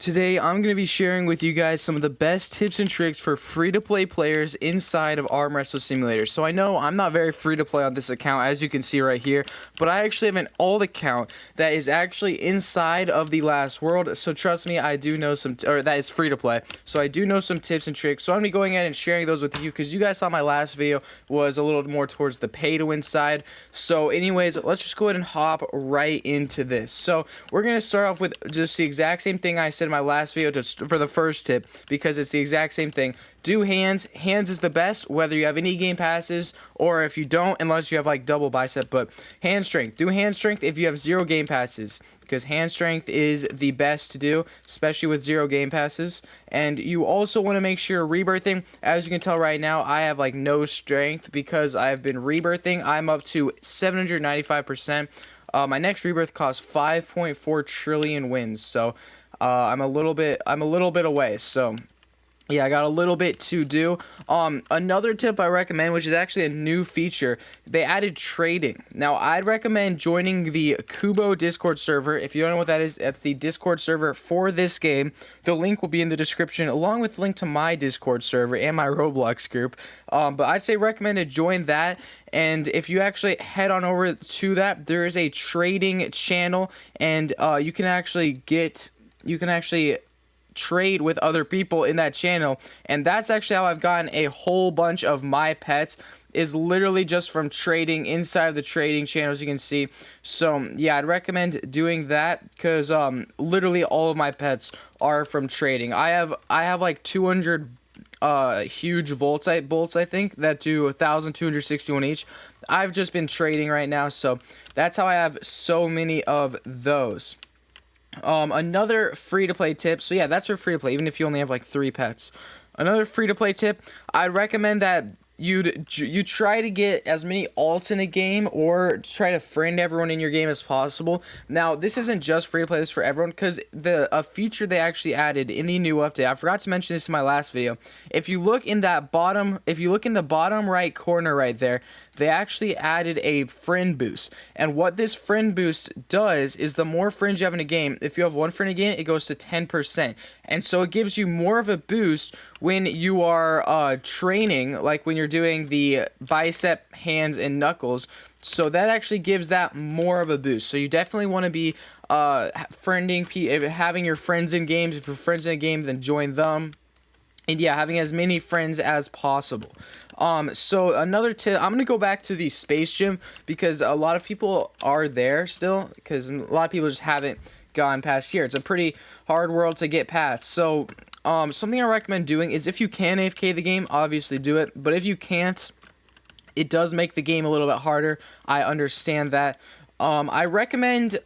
Today, I'm going to be sharing with you guys some of the best tips and tricks for free-to-play players inside of Arm Wrestle Simulator. So I know I'm not very free-to-play on this account, as you can see right here, but I actually have an alt account that is actually inside of the last world. So trust me, I do know some, or that is free-to-play. So I do know some tips and tricks. So I'm going to be going ahead and sharing those with you because you guys saw my last video was a little more towards the pay-to-win side. So anyways, let's just go ahead and hop right into this. So we're going to start off with just the exact same thing I said in my last video for the first tip, because it's the exact same thing. Do hands. Hands is the best, whether you have any game passes or if you don't, unless you have like double bicep. But hand strength. Do hand strength if you have 0 game passes, because hand strength is the best to do, especially with 0 game passes. And you also want to make sure rebirthing. As you can tell right now, I have like no strength because I've been rebirthing. I'm up to 795%. My next rebirth costs 5.4 trillion wins, so I'm a little bit away. So yeah, I got a little bit to do. Another tip I recommend, which is actually a new feature, they added trading. Now, I'd recommend joining the Kubo Discord server. If you don't know what that is, that's the Discord server for this game. The link will be in the description, along with the link to my Discord server and my Roblox group. But I'd say recommend to join that. And if you actually head on over to that, there is a trading channel, and you can actually trade with other people in that channel. And that's actually how I've gotten a whole bunch of my pets, is literally just from trading inside of the trading channel, as you can see. So yeah, I'd recommend doing that, because literally all of my pets are from trading. I have like 200 huge bolts, I think, that do 1,261 each. I've just been trading right now, so that's how I have so many of those. Another free-to-play tip. So yeah, that's for free-to-play, even if you only have like 3 pets. Another free-to-play tip, I'd recommend that you try to get as many alts in a game, or try to friend everyone in your game as possible. Now, this isn't just free to play, this is for everyone, because a feature they actually added in the new update, I forgot to mention this in my last video. If you look in the bottom right corner right there, they actually added a friend boost. And what this friend boost does is, the more friends you have in a game, if you have 1 friend in a game, it goes to 10%. And so it gives you more of a boost when you are training, like when you're doing the bicep, hands, and knuckles. So that actually gives that more of a boost. So you definitely want to be having your friends in games. If your friends in a game, then join them. And yeah, having as many friends as possible. So another tip, I'm going to go back to the Space Gym, because a lot of people are there still, because a lot of people just haven't gone past here. It's a pretty hard world to get past. So something I recommend doing is, if you can AFK the game, obviously do it. But if you can't, it does make the game a little bit harder. I understand that. I recommend,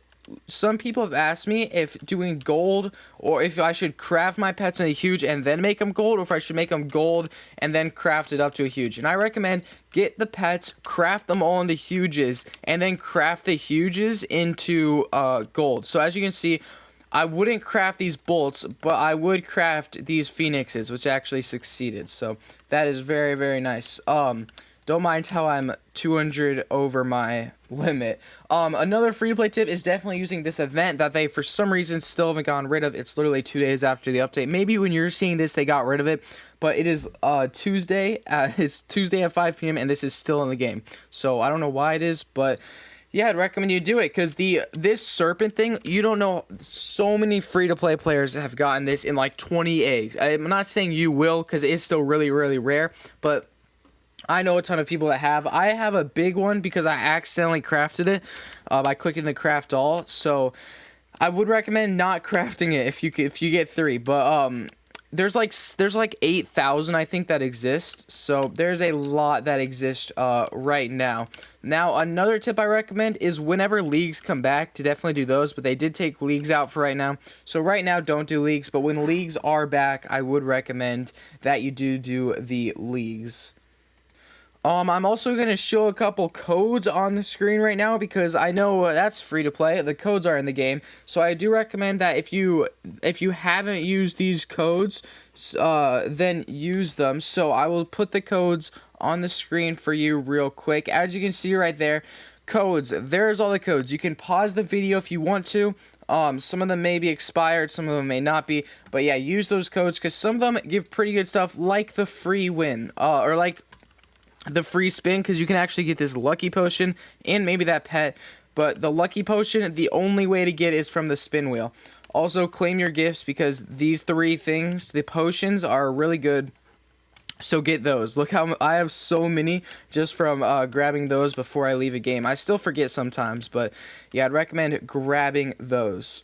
some people have asked me if doing gold, or if I should craft my pets in a huge and then make them gold, or if I should make them gold and then craft it up to a huge. And I recommend get the pets, craft them all into huges, and then craft the huges into gold. So as you can see, I wouldn't craft these bolts, but I would craft these phoenixes, which actually succeeded. So that is very, very nice. Don't mind how I'm 200 over my limit. Another free-to-play tip is definitely using this event that they, for some reason, still haven't gotten rid of. It's literally 2 days after the update. Maybe when you're seeing this, they got rid of it. But it is Tuesday. It's Tuesday at 5 p.m. and this is still in the game. So I don't know why it is, but yeah, I'd recommend you do it, because this serpent thing, you don't know, so many free-to-play players have gotten this in like 20 eggs. I'm not saying you will, because it's still really, really rare, but I know a ton of people that have. I have a big one because I accidentally crafted it by clicking the craft all. So I would recommend not crafting it if you get 3. But there's like 8,000 I think that exist. So there's a lot that exist right now. Now, another tip I recommend is, whenever leagues come back, to definitely do those. But they did take leagues out for right now. So right now, don't do leagues. But when leagues are back, I would recommend that you do the leagues. I'm also going to show a couple codes on the screen right now, because I know that's free to play. The codes are in the game. So I do recommend that if you haven't used these codes, then use them. So I will put the codes on the screen for you real quick. As you can see right there, codes. There's all the codes. You can pause the video if you want to. Some of them may be expired, some of them may not be, but yeah, use those codes because some of them give pretty good stuff, like the free win, or like the free spin, because you can actually get this lucky potion and maybe that pet. But the lucky potion, the only way to get is from the spin wheel. Also, claim your gifts because these 3 things, the potions, are really good. So get those. Look how I have so many just from grabbing those before I leave a game. I still forget sometimes, but yeah, I'd recommend grabbing those.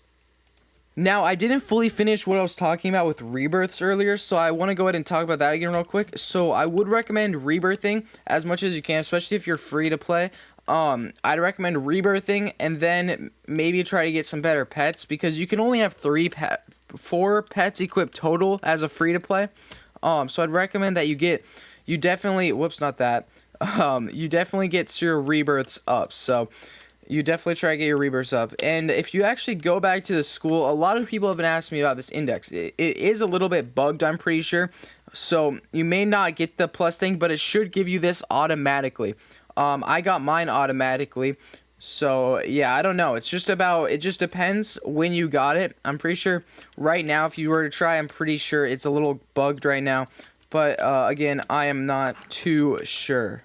Now, I didn't fully finish what I was talking about with rebirths earlier, so I want to go ahead and talk about that again real quick. So I would recommend rebirthing as much as you can, especially if you're free to play. I'd recommend rebirthing and then maybe try to get some better pets because you can only have 4 pets equipped total as a free to play. So I'd recommend that you definitely, whoops, not that. You definitely get your rebirths up. So you definitely try to get your rebirths up. And if you actually go back to the school, a lot of people have been asking me about this index. It is a little bit bugged, I'm pretty sure. So you may not get the plus thing, but it should give you this automatically. I got mine automatically. So yeah, I don't know. It just depends when you got it. I'm pretty sure right now, if you were to try, I'm pretty sure it's a little bugged right now. But again, I am not too sure.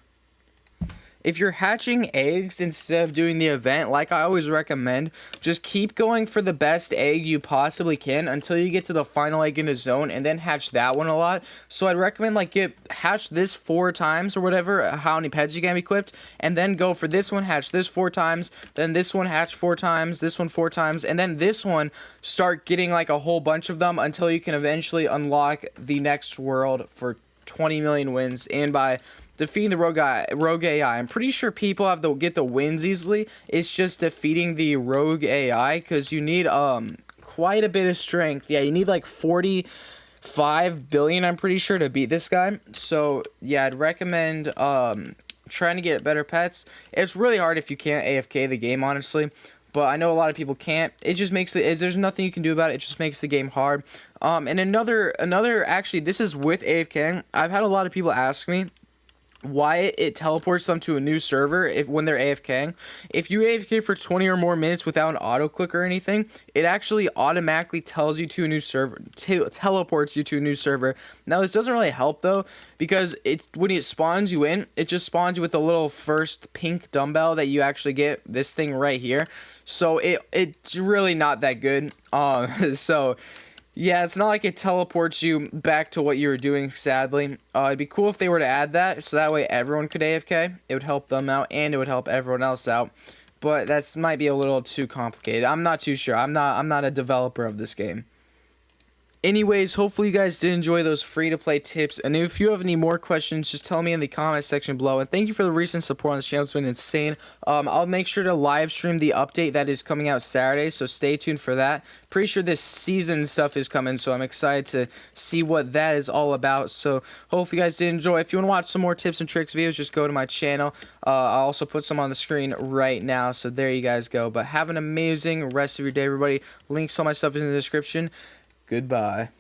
If you're hatching eggs instead of doing the event, like I always recommend, just keep going for the best egg you possibly can until you get to the final egg in the zone and then hatch that one a lot. So I'd recommend like hatch this 4 times or whatever, how many pets you can have equipped, and then go for this one, hatch this 4 times, then this one hatch 4 times, this one 4 times, and then this one start getting like a whole bunch of them until you can eventually unlock the next world for 20 million wins, and by defeating the rogue AI. I'm pretty sure people have to get the wins easily. It's just defeating the rogue AI because you need quite a bit of strength. Yeah, you need like 45 billion, I'm pretty sure, to beat this guy. So yeah, I'd recommend trying to get better pets. It's really hard if you can't AFK the game, honestly. But I know a lot of people can't. It just makes there's nothing you can do about it. It just makes the game hard. And another actually, this is with AFK. I've had a lot of people ask me why it teleports them to a new server when they're AFKing. If you AFK for 20 or more minutes without an auto click or anything, it actually automatically tells you to a new server, teleports you to a new server. Now this doesn't really help though, because when it spawns you in, it just spawns you with the little first pink dumbbell that you actually get, this thing right here. So it's really not that good. So yeah, it's not like it teleports you back to what you were doing, sadly. It'd be cool if they were to add that, so that way everyone could AFK. It would help them out, and it would help everyone else out. But that might be a little too complicated. I'm not too sure. I'm not a developer of this game. Anyways, hopefully you guys did enjoy those free-to-play tips, and if you have any more questions, just tell me in the comment section below, and thank you for the recent support on this channel. It's been insane. I'll make sure to live stream the update that is coming out Saturday, so stay tuned for that. Pretty sure this season stuff is coming, so I'm excited to see what that is all about. So hopefully you guys did enjoy. If you want to watch some more tips and tricks videos, just go to my channel. I'll also put some on the screen right now, so there you guys go. But have an amazing rest of your day, everybody. Links to all my stuff is in the description. Goodbye.